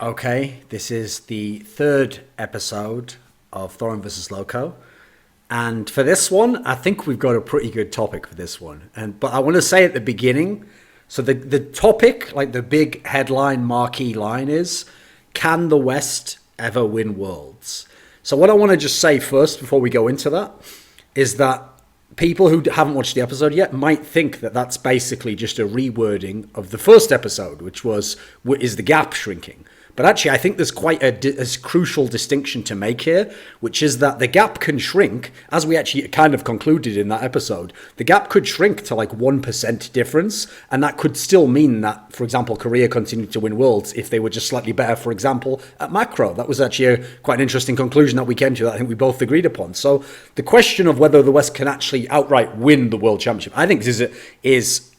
Okay, this is the third episode of Thorin versus Loco. And for this one, I think we've got a pretty good topic for this one. But I want to say at the beginning, so the topic, like the big headline marquee line is, can the West ever win Worlds? So what I want to just say first before we go into that is that people who haven't watched the episode yet might think that that's basically just a rewording of the first episode, which was, is the gap shrinking? But actually, I think there's quite a crucial distinction to make here, which is that the gap can shrink, as we actually kind of concluded in that episode. The gap could shrink to like 1% difference, and that could still mean that, for example, Korea continued to win Worlds if they were just slightly better, for example, at macro. That was actually quite an interesting conclusion that we came to that I think we both agreed upon. So the question of whether the West can actually outright win the World Championship, I think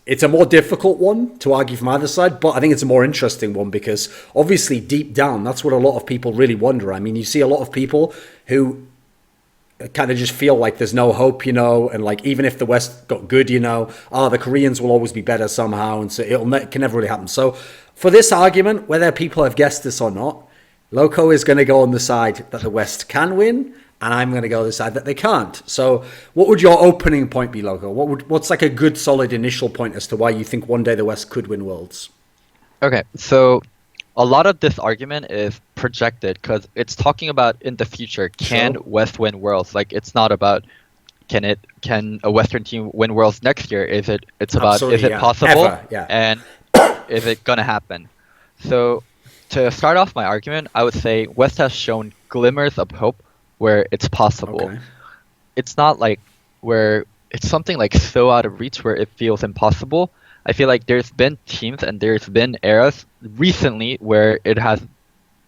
it's a more difficult one to argue from either side, but I think it's a more interesting one because obviously deep down, that's what a lot of people really wonder. I mean, you see a lot of people who kind of just feel like there's no hope, and like even if the West got good, the Koreans will always be better somehow, and so it can never really happen. So for this argument, whether people have guessed this or not, Loco is going to go on the side that the West can win, and I'm going to go on the side that they can't. So what would your opening point be, Loco? What's like a good, solid initial point as to why you think one day the West could win Worlds? Okay, so a lot of this argument is projected because it's talking about in the future, can West win Worlds? Like, it's not about can a Western team win Worlds next year? It's about Absolutely, is it possible? Ever, yeah. And is it gonna happen? So to start off my argument, I would say West has shown glimmers of hope where it's possible. Okay. It's not like where it's something like so out of reach where it feels impossible. I feel like there's been teams and there's been eras recently where it has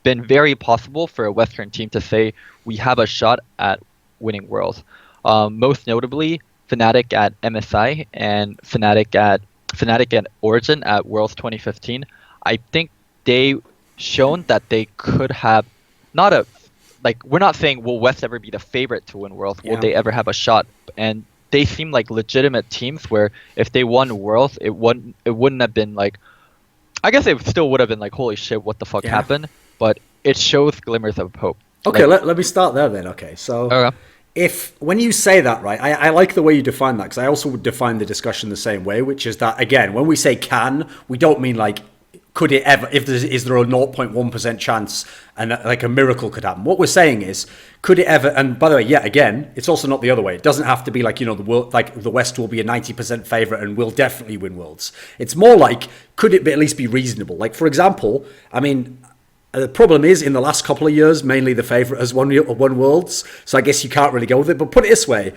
been very possible for a Western team to say we have a shot at winning Worlds. Most notably, Fnatic at MSI and Fnatic at Origin at Worlds 2015. I think they shown that they could have not a like, we're not saying will West ever be the favorite to win Worlds? Will they ever have a shot? And they seem like legitimate teams where if they won Worlds, it wouldn't have been like, I guess it still would have been like, holy shit, what the fuck happened? But it shows glimmers of hope. Okay, let me start there then. Okay, so when you say that, right, I like the way you define that because I also would define the discussion the same way, which is that, again, when we say can, we don't mean like, could it ever, is there a 0.1% chance and like a miracle could happen? What we're saying is, could it ever, and by the way, again, it's also not the other way. It doesn't have to be like, the world, like the West will be a 90% favorite and will definitely win Worlds. It's more like, could it at least be reasonable? Like, for example, I mean, the problem is in the last couple of years, mainly the favorite has won Worlds. So I guess you can't really go with it. But put it this way,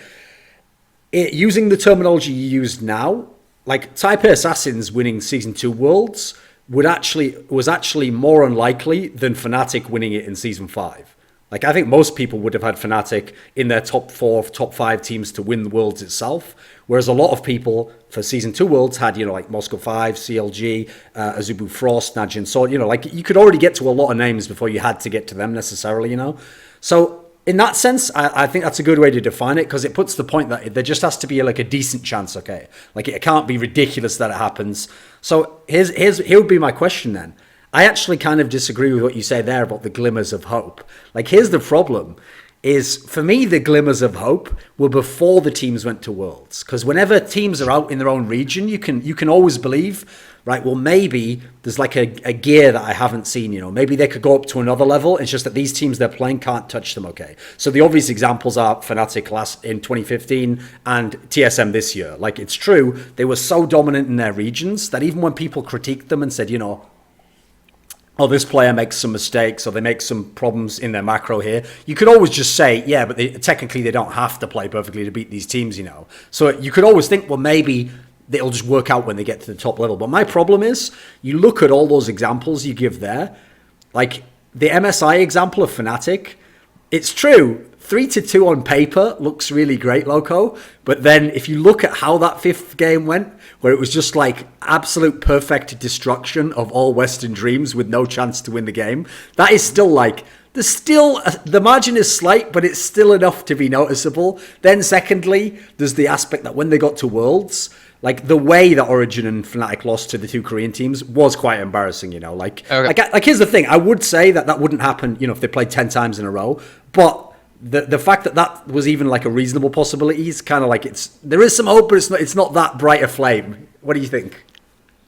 using the terminology you use now, like Taipei Assassins winning Season 2 Worlds was actually more unlikely than Fnatic winning it in Season 5. Like, I think most people would have had Fnatic in their top 4, top 5 teams to win the Worlds itself, whereas a lot of people for Season 2 Worlds had, like Moscow 5, CLG, Azubu Frost, Najin Sword, like you could already get to a lot of names before you had to get to them necessarily, So in that sense, I think that's a good way to define it because it puts the point that there just has to be like a decent chance, okay? Like it can't be ridiculous that it happens. So here would be my question then. I actually kind of disagree with what you say there about the glimmers of hope. Like here's the problem is for me, the glimmers of hope were before the teams went to Worlds. Because whenever teams are out in their own region, you can always believe, right, well, maybe there's like a gear that I haven't seen, maybe they could go up to another level. It's just that these teams they're playing can't touch them, okay? So the obvious examples are Fnatic last in 2015 and TSM this year. Like, it's true, they were so dominant in their regions that even when people critiqued them and said, oh, this player makes some mistakes or they make some problems in their macro here, you could always just say, yeah, but technically they don't have to play perfectly to beat these teams, So you could always think, well, maybe it'll just work out when they get to the top level. But my problem is, you look at all those examples you give there, like the MSI example of Fnatic, it's true, 3-2 on paper looks really great, Loco. But then if you look at how that fifth game went, where it was just like absolute perfect destruction of all Western dreams with no chance to win the game, that is still like, the margin is slight, but it's still enough to be noticeable. Then secondly, there's the aspect that when they got to Worlds, like the way that Origin and Fnatic lost to the two Korean teams was quite embarrassing. Like here's the thing: I would say that wouldn't happen, if they played 10 times in a row, but. The fact that was even like a reasonable possibility is kind of like there is some hope, but it's not that bright a flame. What do you think?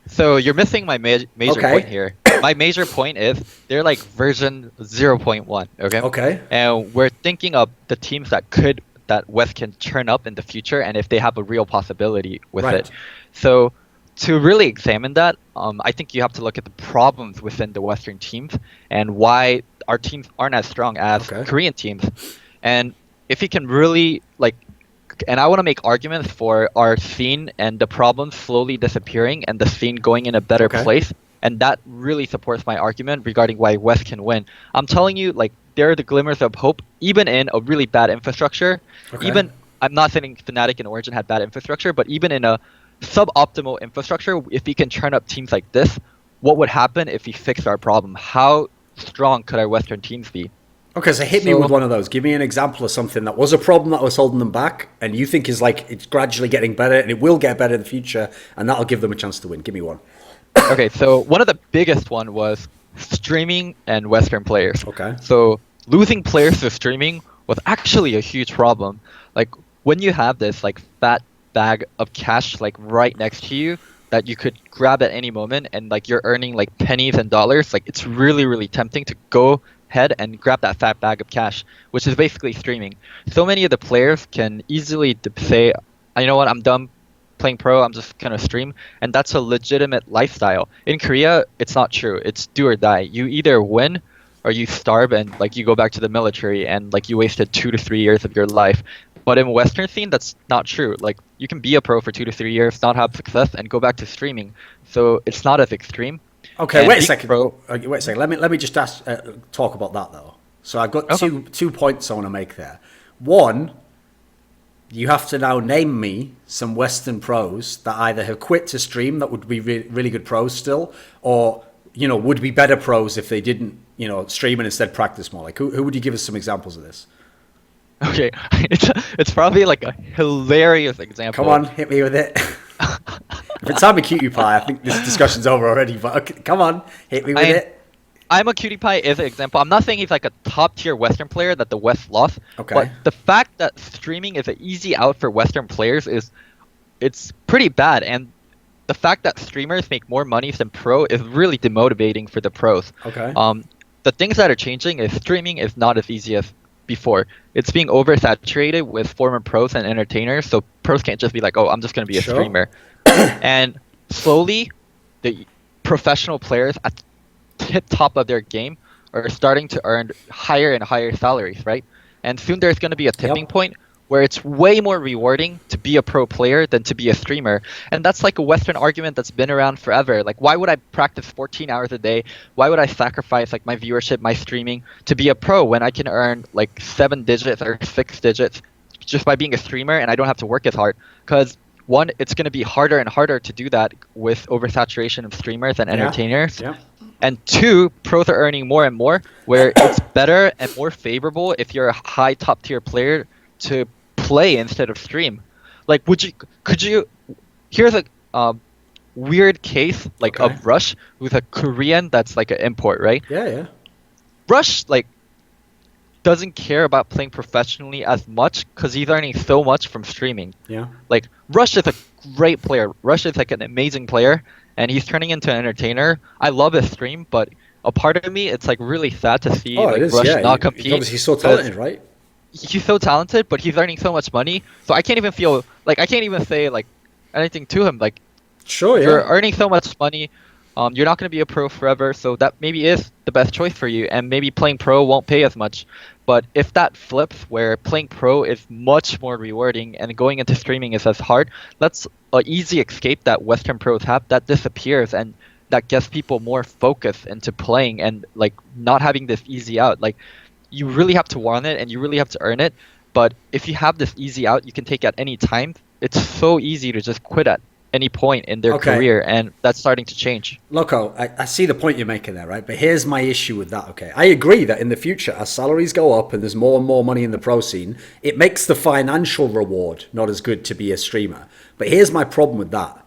So you're missing my major point here. My major point is they're like version 0.1. Okay. And we're thinking of the teams that West can turn up in the future, and if they have a real possibility with it. So to really examine that, I think you have to look at the problems within the Western teams and why our teams aren't as strong as Korean teams. And if you can really and I want to make arguments for our scene and the problems slowly disappearing and the scene going in a better place, and that really supports my argument regarding why West can win. I'm telling you, there are the glimmers of hope, even in a really bad infrastructure. Even, I'm not saying Fnatic and Origin had bad infrastructure, but even in a suboptimal infrastructure, if we can turn up teams like this, what would happen if we fixed our problem? How strong could our Western teams be? Okay, so hit me with one of those. Give me an example of something that was a problem that was holding them back, and you think is it's gradually getting better, and it will get better in the future, and that'll give them a chance to win. Give me one. Okay, so one of the biggest one was streaming and Western players. Okay. So losing players to streaming was actually a huge problem. When you have this fat bag of cash right next to you that you could grab at any moment, and you're earning pennies and dollars, it's really, really tempting to go ahead and grab that fat bag of cash, which is basically streaming. So many of the players can easily say, you know what, I'm done playing pro, I'm just gonna stream, and that's a legitimate lifestyle. In Korea, it's not true. It's do or die. You either win or you starve and you go back to the military and you wasted 2 to 3 years of your life. But in Western scene, that's not true. You can be a pro for 2 to 3 years, not have success, and go back to streaming. So it's not as extreme. Okay, and wait a second. Wait a second. Let me just talk about that though. So I've got two points I want to make there. One, you have to now name me some Western pros that either have quit to stream that would be really good pros still, or would be better pros if they didn't stream and instead practice more. Who would you give us some examples of this? Okay, it's probably a hilarious example. Come on, hit me with it. If it's I'm a cutie pie, I think this discussion's over already. But okay, come on, hit me with it. I'm a cutie pie is an example. I'm not saying he's a top tier Western player that the West lost. Okay. But the fact that streaming is an easy out for Western players it's pretty bad. And the fact that streamers make more money than pro is really demotivating for the pros. Okay. The things that are changing is streaming is not as easy as before. It's being oversaturated with former pros and entertainers, so pros can't just be oh, I'm just going to be a streamer. And slowly, the professional players at the tip top of their game are starting to earn higher and higher salaries, right? And soon there's going to be a tipping point where it's way more rewarding to be a pro player than to be a streamer. And that's a Western argument that's been around forever. Why would I practice 14 hours a day? Why would I sacrifice my viewership, my streaming to be a pro when I can earn 7 digits or 6 digits just by being a streamer and I don't have to work as hard? Because one, it's going to be harder and harder to do that with oversaturation of streamers and entertainers. Yeah. And two, pros are earning more and more, where it's better and more favorable if you're a high top tier player to play instead of stream. Could you here's a weird case of Rush with a Korean that's an import, right? Yeah. Rush doesn't care about playing professionally as much because he's earning so much from streaming. Yeah. Rush is a great player. Rush is an amazing player, and he's turning into an entertainer. I love his stream, but a part of me, it's really sad to see Rush not compete. He's so talented, right? He's so talented, but he's earning so much money, so I can't even feel I can't even say anything to him. Sure, yeah. You're earning so much money, you're not going to be a pro forever, so that maybe is the best choice for you, and maybe playing pro won't pay as much. But if that flips, where playing pro is much more rewarding and going into streaming is as hard, that's an easy escape that Western pros have that disappears, and that gets people more focused into playing and not having this easy out. You really have to want it and you really have to earn it. But if you have this easy out you can take at any time, it's so easy to just quit at any point in their Okay. career, and that's starting to change. Loco, I see the point you're making there, right? But here's my issue with that, okay? I agree that in the future, as salaries go up and there's more and more money in the pro scene, it makes the financial reward not as good to be a streamer. But here's my problem with that.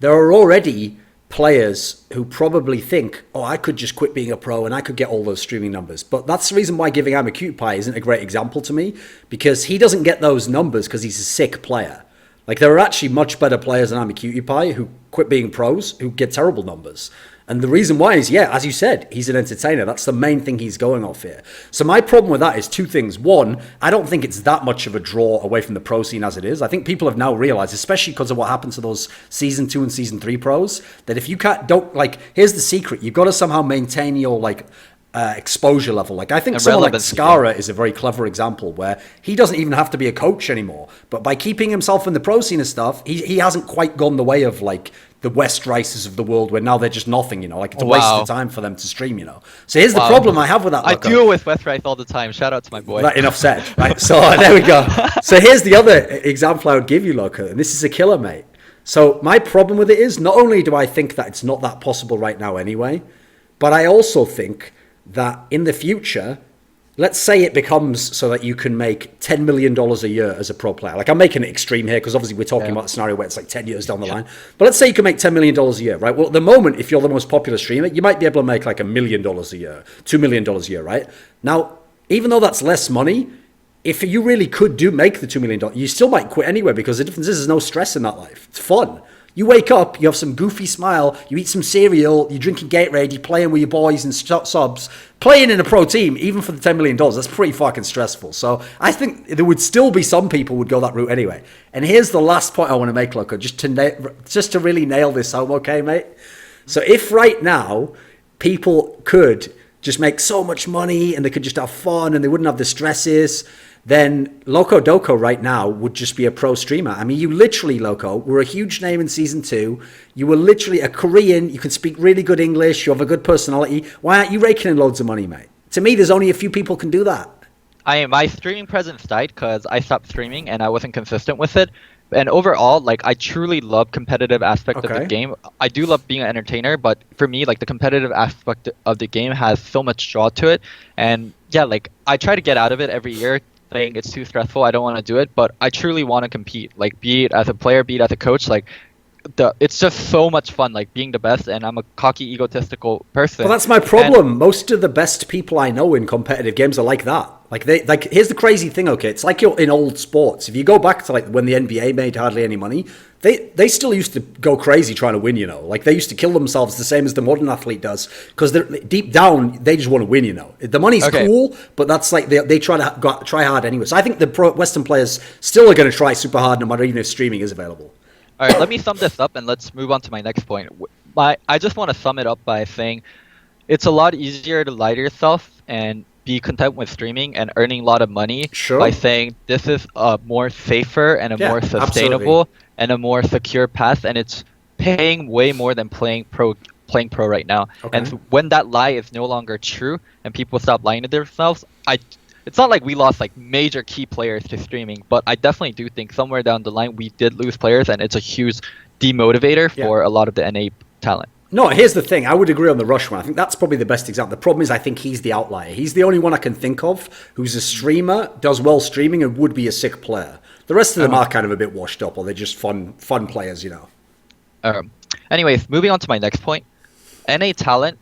There are already players who probably think, oh, I could just quit being a pro and I could get all those streaming numbers. But that's the reason why giving I'm a Cutie Pie isn't a great example to me, because he doesn't get those numbers because he's a sick player. Like, there are actually much better players than I'm a Cutie Pie who quit being pros who get terrible numbers. And the reason why is, yeah, as you said, he's an entertainer. That's the main thing he's going off here. So my problem with that is two things. One, I don't think it's that much of a draw away from the pro scene as it is. I think people have now realized, especially because of what happened to those season 2 and season 3 pros, that if you don't, like, here's the secret. You've got to somehow maintain your, like, exposure level. Like, I think someone like Skara is a very clever example where he doesn't even have to be a coach anymore. But by keeping himself in the pro scene and stuff, he hasn't quite gone the way of, like, the West Rices of the world where now they're just nothing, you know, like it's a waste of time for them to stream, you know. So here's the problem I have with that. Loco. I deal with West Rice all the time. Shout out to my boy. Right, enough said. Right, so there we go. So here's the other example I would give you, Loco, and this is a killer, mate. So my problem with it is, not only do I think that it's not that possible right now anyway, but I also think that in the future, let's say it becomes so that you can make $10 million a year as a pro player. Like, I'm making it extreme here because obviously we're talking about a scenario where it's like 10 years down the line. But let's say you can make $10 million a year, right? Well, at the moment, if you're the most popular streamer, you might be able to make like $1 million a year, $2 million a year, right? Now, even though that's less money, if you really could make the $2 million, you still might quit anyway, because the difference is there's no stress in that life. It's fun. You wake up, you have some goofy smile, you eat some cereal, you're drinking Gatorade, you're playing with your boys and subs. Playing in a pro team, even for the $10 million, that's pretty fucking stressful. So I think there would still be some people who would go that route anyway. And here's the last point I want to make, Loco, just to really nail this home, okay, mate? So if right now people could just make so much money and they could just have fun and they wouldn't have the stresses, then Loco Doco right now would just be a pro streamer. I mean, you literally, Loco, were a huge name in season 2. You were literally a Korean. You can speak really good English. You have a good personality. Why aren't you raking in loads of money, mate? To me, there's only a few people can do that. My streaming presence died because I stopped streaming and I wasn't consistent with it. And overall, like, I truly love competitive aspect of the game. I do love being an entertainer, but for me, like, the competitive aspect of the game has so much draw to it. And yeah, like, I try to get out of it every year, saying it's too stressful, I don't want to do it, but I truly want to compete, like, be it as a player, be it as a coach. Like, it's just so much fun, like, being the best, and I'm a cocky, egotistical person. Well, that's my problem. Most of the best people I know in competitive games are like that. Like, here's the crazy thing, okay? It's like you're in old sports. If you go back to, like, when the NBA made hardly any money, they still used to go crazy trying to win, you know. Like, they used to kill themselves the same as the modern athlete does, because deep down, they just want to win, you know. The money's cool, but that's like, they try hard anyway. So I think the Western players still are going to try super hard, no matter even if streaming is available. All right, let me sum this up and let's move on to my next point. I just want to sum it up by saying it's a lot easier to lie to yourself and be content with streaming and earning a lot of money by saying this is a more safer and a more sustainable and a more secure path, and it's paying way more than playing pro right now. And when that lie is no longer true and people stop lying to themselves, it's not like we lost like major key players to streaming, but I definitely do think somewhere down the line we did lose players, and it's a huge demotivator for a lot of the NA talent. No, here's the thing. I would agree on the Rush one. I think that's probably the best example. The problem is I think he's the outlier. He's the only one I can think of who's a streamer, does well streaming, and would be a sick player. The rest of them are kind of a bit washed up, or they're just fun players, you know. Anyways, moving on to my next point. NA talent,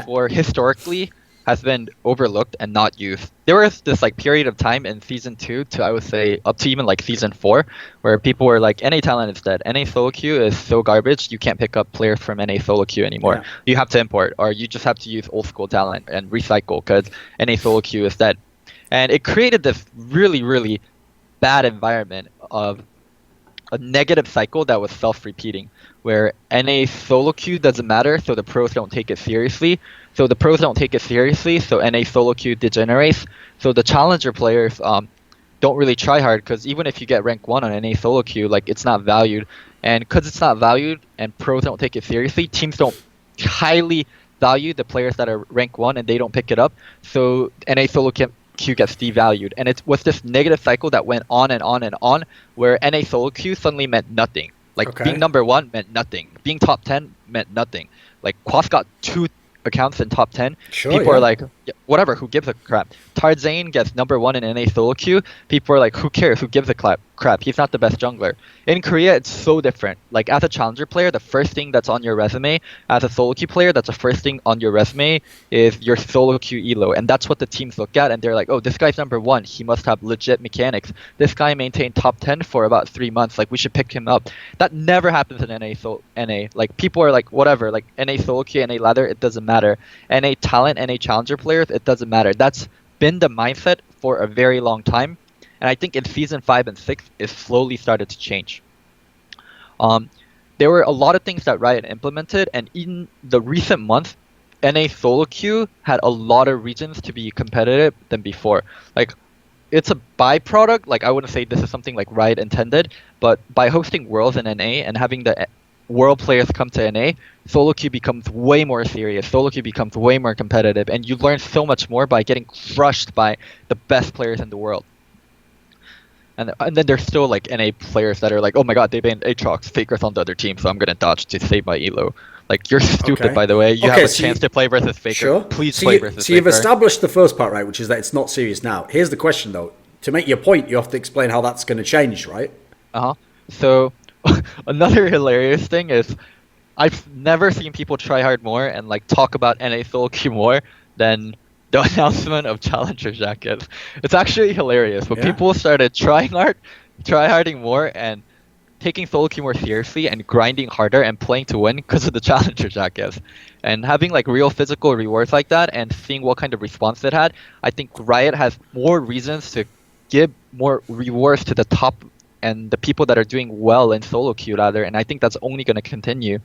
for historically, has been overlooked and not used. There was this like period of time in season 2 to, I would say, up to even like season 4, where people were like, NA talent is dead. NA solo queue is so garbage, you can't pick up players from NA solo queue anymore. Yeah. You have to import, or you just have to use old school talent and recycle because NA solo queue is dead. And it created this really, really bad environment of a negative cycle that was self-repeating, where NA solo queue doesn't matter, so the pros don't take it seriously. So the pros don't take it seriously, so NA solo queue degenerates. So the challenger players don't really try hard, because even if you get rank 1 on NA solo queue, like, it's not valued. And because it's not valued and pros don't take it seriously, teams don't highly value the players that are rank 1 and they don't pick it up. So NA solo queue gets devalued. And it was this negative cycle that went on and on and on, where NA solo queue suddenly meant nothing. Like being Okay. number one meant nothing. Being top 10 meant nothing. Like Quas got two accounts in top 10. Sure, People are yeah. like, "Yeah, whatever, who gives a crap?" Tarzane gets number one in NA solo queue. People are like, who cares? Who gives a crap? He's not the best jungler. In Korea, it's so different. Like as a challenger player, the first thing that's on your resume, as a solo queue player, that's the first thing on your resume is your solo queue elo, and that's what the teams look at, and they're like, oh, this guy's number one. He must have legit mechanics. This guy maintained top 10 for about 3 months. Like we should pick him up. That never happens in NA. So NA, like people are like, whatever, like NA solo queue, NA ladder, it doesn't matter. NA talent, NA challenger players, it doesn't matter. That's been the mindset for a very long time, and I think in season 5 and 6 it slowly started to change. Um, there were a lot of things that Riot implemented, and in the recent months, NA solo queue had a lot of reasons to be competitive than before. Like it's a byproduct. Like I wouldn't say this is something like Riot intended, but by hosting Worlds in NA and having the World players come to NA, solo queue becomes way more serious. Solo queue becomes way more competitive, and you learn so much more by getting crushed by the best players in the world. And then there's still like NA players that are like, oh my god, they banned Aatrox, Faker's on the other team, so I'm gonna dodge to save my elo. Like you're stupid, Okay. by the way. You Okay, have a so chance to play versus Faker. Sure. Please So, play versus so you've Faker. established the first part, right, which is that it's not serious now. Here's the question, though. To make your point, you have to explain how that's going to change, right? Uh-huh. So another hilarious thing is I've never seen people try hard more and like talk about NA solo queue more than the announcement of Challenger jackets. It's actually hilarious, but Yeah. people started try harding more and taking solo queue more seriously and grinding harder and playing to win because of the Challenger jackets. And having like real physical rewards like that and seeing what kind of response it had, I think Riot has more reasons to give more rewards to the top and the people that are doing well in solo queue rather, and I think that's only going to continue.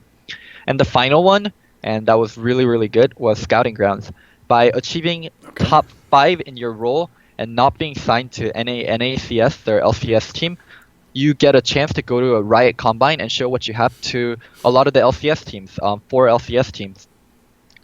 And the final one, and that was really, really good, was Scouting Grounds. By achieving top 5 in your role and not being signed to NACS, their LCS team, you get a chance to go to a Riot Combine and show what you have to a lot of the LCS teams, 4 LCS teams.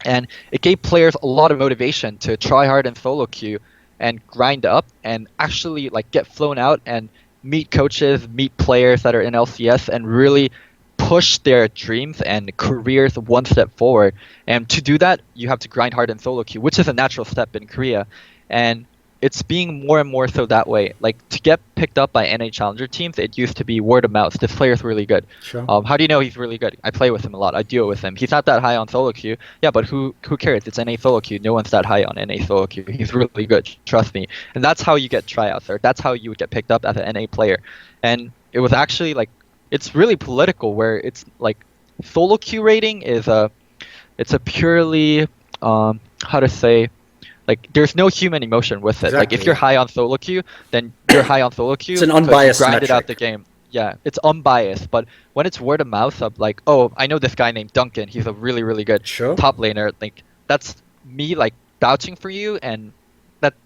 And it gave players a lot of motivation to try hard in solo queue and grind up and actually like get flown out and meet coaches, meet players that are in LCS and really push their dreams and careers one step forward. And to do that, you have to grind hard in solo queue, which is a natural step in Korea. And it's being more and more so that way. Like to get picked up by NA challenger teams, it used to be word of mouth. This player's really good. Sure. How do you know he's really good? I play with him a lot. I duo with him. He's not that high on solo queue. Yeah, but who cares? It's NA solo queue. No one's that high on NA solo queue. He's really good. Trust me. And that's how you get tryouts, or that's how you would get picked up as an NA player. And it was actually like, it's really political where it's like solo queue rating is it's a purely how to say, like there's no human emotion with it. Like if Exactly. you're high on solo queue, then you're high on solo queue. It's an 'cause you unbiased grinded out metric. the game. Yeah, it's unbiased. But when it's word of mouth of like, oh, I know this guy named Duncan. He's a really, really good Sure. top laner. Like that's me like vouching for you, and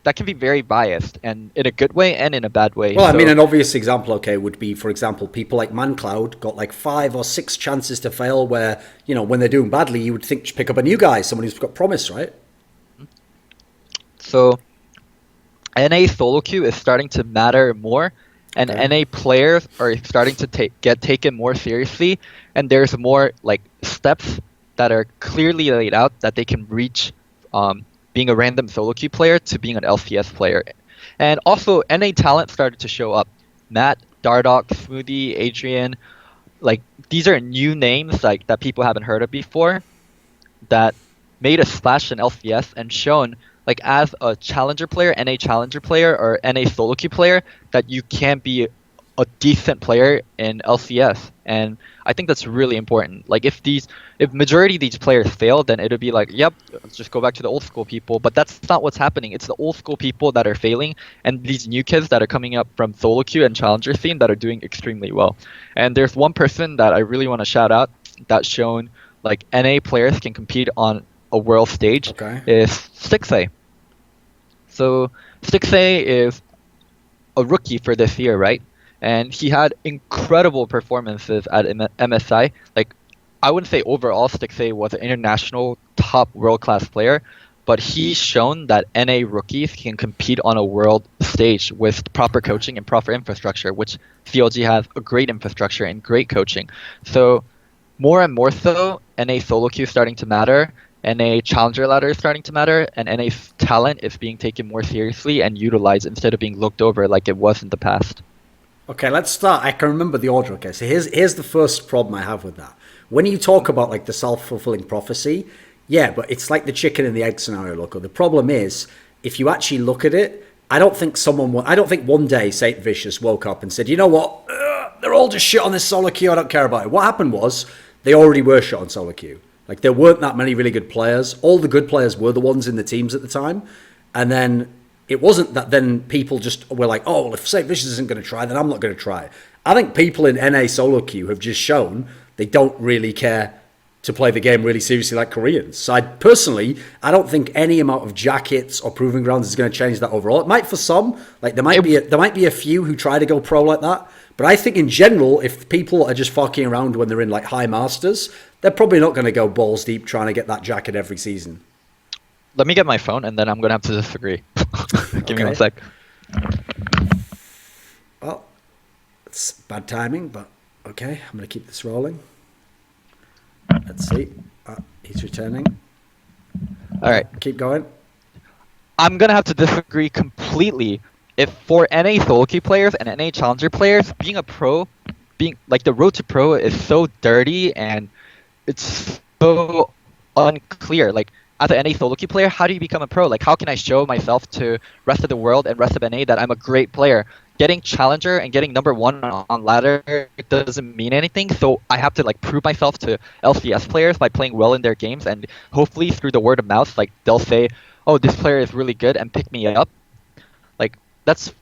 that can be very biased, and in a good way and in a bad way. Well, I So- mean, an obvious example, okay, would be, for example, people like ManCloud got like 5 or 6 chances to fail where, you know, when they're doing badly, you would think to pick up a new guy, someone who's got promise, right? So NA solo queue is starting to matter more, and Okay. NA players are starting to get taken more seriously, and there's more like steps that are clearly laid out that they can reach being a random solo queue player to being an LCS player. And also NA talent started to show up. Matt, Dardock, Smoothie, Adrian, like these are new names like that people haven't heard of before that made a splash in LCS and shown like as a challenger player, NA challenger player or NA solo queue player, that you can be a decent player in LCS. And I think that's really important. Like if majority of these players fail, then it'll be like, yep, let's just go back to the old school people. But that's not what's happening. It's the old school people that are failing and these new kids that are coming up from solo queue and challenger scene that are doing extremely well. And there's one person that I really want to shout out that's shown like NA players can compete on a world stage is Stixay. So Stixay is a rookie for this year, right? And he had incredible performances at MSI. Like, I wouldn't say overall Stixay was an international top world-class player, but he's shown that NA rookies can compete on a world stage with proper coaching and proper infrastructure, which CLG has a great infrastructure and great coaching. So more and more so, NA solo queue is starting to matter, NA challenger ladder is starting to matter, and NA's talent is being taken more seriously and utilized instead of being looked over like it was in the past. Okay, let's start. I can remember the order. Okay, so here's the first problem I have with that. When you talk about like the self-fulfilling prophecy, yeah, but it's like the chicken and the egg scenario, Loco. The problem is, if you actually look at it, I don't think one day Saint Vicious woke up and said, you know what, they're all just shit on this solo queue, I don't care about it. What happened was, they already were shit on solo queue. Like, there weren't that many really good players. All the good players were the ones in the teams at the time. And then it wasn't that then people just were like, oh, well, if Saint Vicious isn't going to try, then I'm not going to try. I think people in NA solo queue have just shown they don't really care to play the game really seriously like Koreans. So I don't think any amount of jackets or proving grounds is going to change that overall. It might for some, like there might be a few who try to go pro like that. But I think in general, if people are just fucking around when they're in like high masters, they're probably not going to go balls deep trying to get that jacket every season. Let me get my phone and then I'm going to have to disagree. Give me 1 sec. Well, it's bad timing, but okay, I'm going to keep this rolling. Let's see. He's returning. All right. Keep going. I'm going to have to disagree completely. If for NA solo queue players and NA challenger players, being a pro, being like the road to pro is so dirty and it's so unclear. Like as an NA solo queue player, how do you become a pro? Like how can I show myself to rest of the world and rest of NA that I'm a great player? Getting challenger and getting number one on ladder doesn't mean anything. So I have to like prove myself to LCS players by playing well in their games, and hopefully through the word of mouth, like they'll say, "Oh, this player is really good," and pick me up. Like that's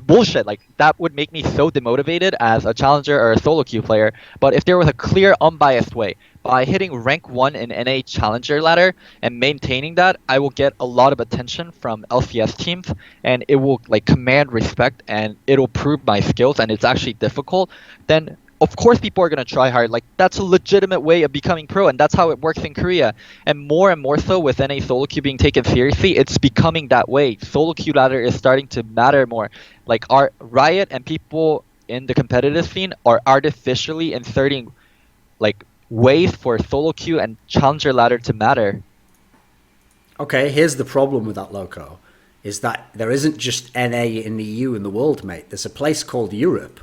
bullshit. Like that would make me so demotivated as a challenger or a solo queue player. But if there was a clear, unbiased way, by hitting rank 1 in NA challenger ladder and maintaining that, I will get a lot of attention from LCS teams, and it will like command respect, and it'll prove my skills, and it's actually difficult. Then of course people are gonna try hard. Like that's a legitimate way of becoming pro, and that's how it works in Korea. And more so with NA solo queue being taken seriously, it's becoming that way. Solo queue ladder is starting to matter more. Like our Riot and people in the competitive scene are artificially inserting like ways for solo queue and challenger ladder to matter. Okay, here's the problem with that, Loco, is that there isn't just NA in the EU in the world, mate. There's a place called Europe.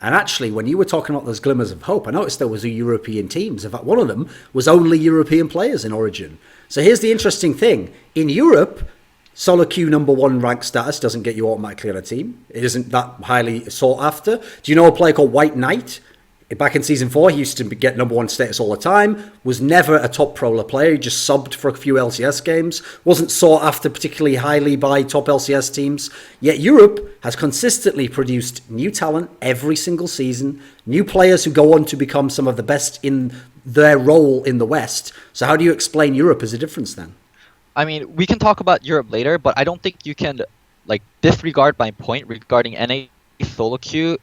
And actually, when you were talking about those glimmers of hope, I noticed there was a European teams. In fact, one of them was only European players in Origin. So here's the interesting thing. In Europe, solo queue number 1 rank status doesn't get you automatically on a team. It isn't that highly sought after. Do you know a player called White Knight? Back in Season 4, he used to get number 1 status all the time, was never a top pro player, he just subbed for a few LCS games, wasn't sought after particularly highly by top LCS teams. Yet Europe has consistently produced new talent every single season, new players who go on to become some of the best in their role in the West. So how do you explain Europe as a difference then? I mean, we can talk about Europe later, but I don't think you can like disregard my point regarding NA solo queue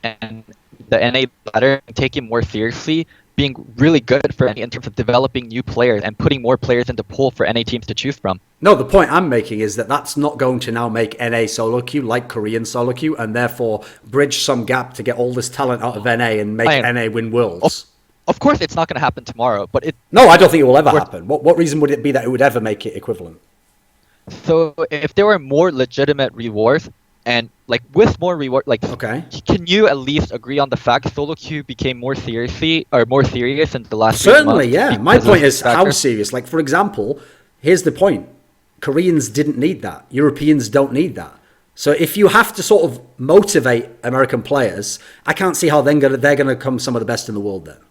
and the NA ladder, taking more seriously, being really good for NA in terms of developing new players and putting more players in the pool for NA teams to choose from. No, the point I'm making is that that's not going to now make NA solo queue like Korean solo queue, and therefore bridge some gap to get all this talent out of NA and make NA win worlds. Of course it's not going to happen tomorrow, but No, I don't think it will ever happen. What reason would it be that it would ever make it equivalent? So if there were more legitimate rewards, and like with more reward, like can you at least agree on the fact solo queue became more serious in the last? Certainly, yeah. My point is how serious. Like for example, here's the point: Koreans didn't need that. Europeans don't need that. So if you have to sort of motivate American players, I can't see how they're gonna come some of the best in the world then.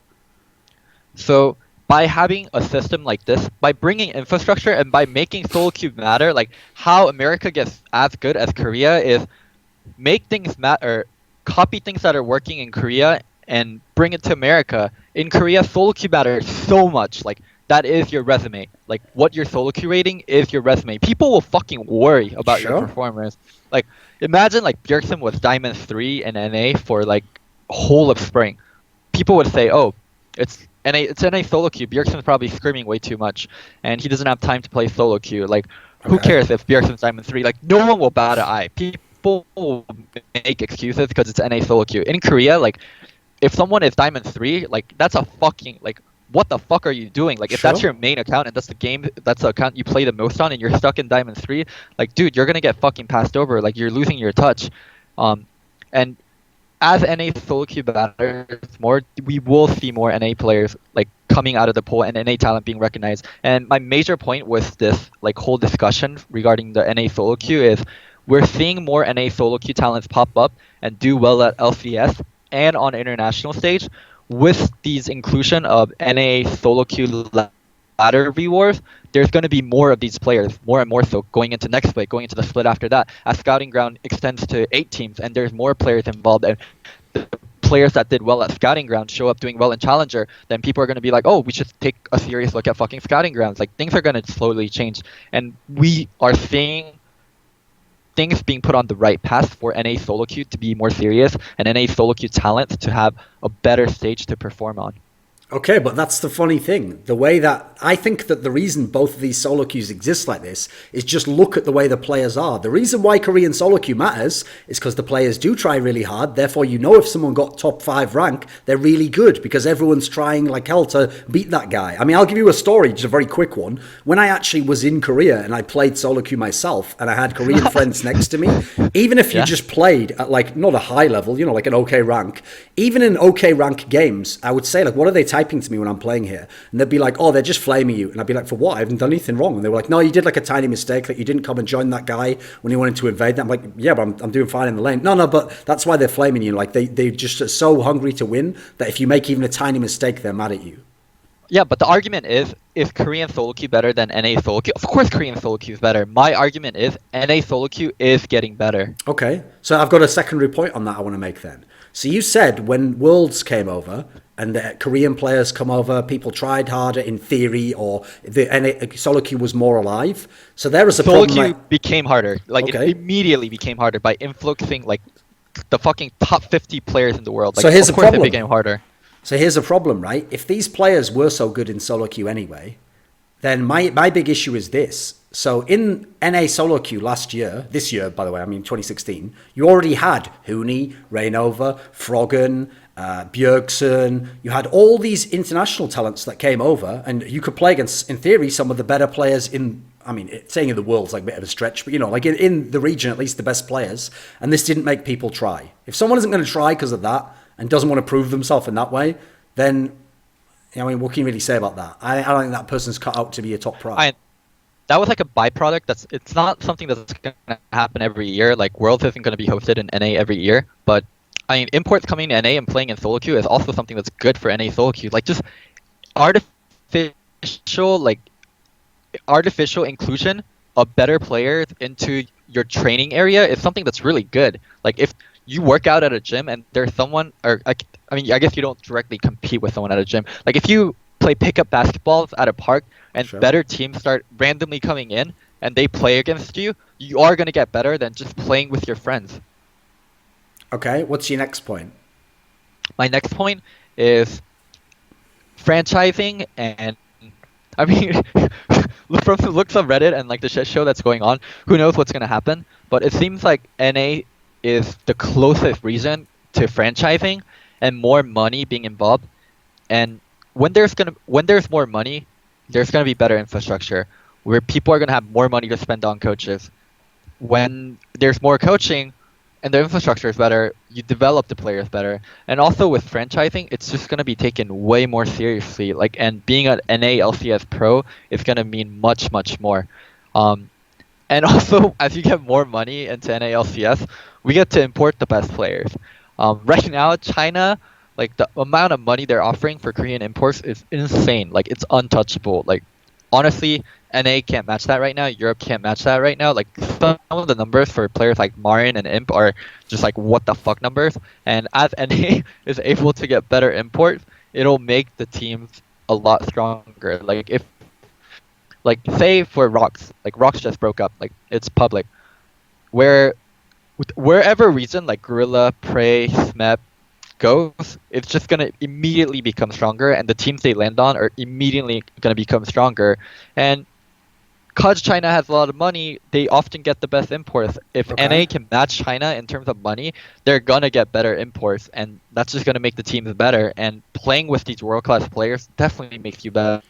So by having a system like this, by bringing infrastructure and by making solo queue matter, like how America gets as good as Korea is make things matter, copy things that are working in Korea and bring it to America. In Korea, solo queue matters so much. Like that is your resume. Like what your solo queue rating is your resume. People will fucking worry about your performance. Like imagine like Bjergsen was Diamond 3 in NA for like whole of spring. People would say, oh, it's NA solo queue. Bjergsen's probably screaming way too much, and he doesn't have time to play solo queue. Like, who Okay. cares if Bjergsen's Diamond 3? Like, no one will bat an eye. People will make excuses because it's NA solo queue. In Korea, like, if someone is Diamond 3, like, that's a fucking, like, what the fuck are you doing? Like, if that's Sure. your main account and that's the account you play the most on and you're stuck in Diamond 3, like, dude, you're gonna get fucking passed over. Like, you're losing your touch. And as NA solo queue matters more, we will see more NA players like coming out of the pool and NA talent being recognized. And my major point with this like whole discussion regarding the NA solo queue is we're seeing more NA solo queue talents pop up and do well at LCS and on international stage with these inclusion of NA solo queue ladder V-Wars. There's going to be more of these players, more and more so, going into next split, going into the split after that. As Scouting Ground extends to 8 teams, and there's more players involved, and the players that did well at Scouting Ground show up doing well in Challenger, then people are going to be like, oh, we should take a serious look at fucking Scouting Grounds. Like, things are going to slowly change, and we are seeing things being put on the right path for NA solo queue to be more serious, and NA solo queue talent to have a better stage to perform on. Okay, but that's the funny thing. The way that I think that the reason both of these solo queues exist like this is just look at the way the players are. The reason why Korean solo queue matters is because the players do try really hard. Therefore, you know if someone got top 5 rank, they're really good because everyone's trying like hell to beat that guy. I mean, I'll give you a story, just a very quick one. When I actually was in Korea and I played solo queue myself and I had Korean friends next to me, even if you just played at like not a high level, you know, like an okay rank, even in okay rank games, I would say like, what are they typing to me when I'm playing here? And they'd be like, oh, they're just flaming you. And I'd be like, for what? I haven't done anything wrong. And they were like, no, you did like a tiny mistake, like you didn't come and join that guy when he wanted to invade them. I'm like, yeah, but I'm doing fine in the lane. No, but that's why they're flaming you. Like they just are so hungry to win that if you make even a tiny mistake, they're mad at you. Yeah, but the argument is Korean solo queue better than NA solo queue? Of course Korean solo queue is better. My argument is NA solo queue is getting better. Okay, so I've got a secondary point on that I want to make then. So you said when Worlds came over and the Korean players come over, people tried harder in theory, or the NA solo queue was more alive. So there is a Solo problem. queue became harder. Like, Okay. it immediately became harder by influxing like the fucking top 50 players in the world. Like, So here's of the course problem. it became harder. So here's a problem, right? If these players were so good in solo queue anyway, then my big issue is this. So in NA solo queue this year, by the way, I mean 2016, you already had Huni, Rainova, Froggen, Bjergsen. You had all these international talents that came over, and you could play against, in theory, some of the better players in, I mean, saying in the world's like a bit of a stretch, but you know, like in the region, at least the best players. And this didn't make people try. If someone isn't going to try because of that and doesn't want to prove themselves in that way, then, I mean, what can you really say about that? I don't think that person's cut out to be a top pro. That was like a byproduct. It's not something that's gonna happen every year. Like, Worlds isn't gonna be hosted in NA every year, but I mean, imports coming to NA and playing in solo queue is also something that's good for NA solo queue. Like, just artificial like artificial inclusion of better players into your training area is something that's really good. Like, if you work out at a gym and there's someone, or I mean, I guess you don't directly compete with someone at a gym. Like, if you play pickup basketballs at a park and Sure. better teams start randomly coming in and they play against you, you are going to get better than just playing with your friends. Okay, what's your next point? My next point is franchising, and I mean, from the looks of Reddit and like the shit show that's going on, who knows what's going to happen, but it seems like NA is the closest reason to franchising and more money being involved. And when there's more money, there's gonna be better infrastructure where people are gonna have more money to spend on coaches. When there's more coaching and the infrastructure is better, you develop the players better. And also with franchising, it's just gonna be taken way more seriously. Like, and being an NA LCS pro is gonna mean much more. And also, as you get more money into NA LCS, we get to import the best players. Right now, China, like, the amount of money they're offering for Korean imports is insane. Like, it's untouchable. Like, honestly, NA can't match that right now. Europe can't match that right now. Like, some of the numbers for players like Marin and Imp are just like what the fuck numbers. And as NA is able to get better imports, it'll make the teams a lot stronger. Like, if, like, say for Rox, like Rox just broke up. Like, it's public. Wherever reason, like Gorilla, Prey, Smep, goes, it's just going to immediately become stronger, and the teams they land on are immediately going to become stronger. And because China has a lot of money, they often get the best imports. If NA can match China in terms of money, they're going to get better imports, and that's just going to make the teams better. And playing with these world-class players definitely makes you better.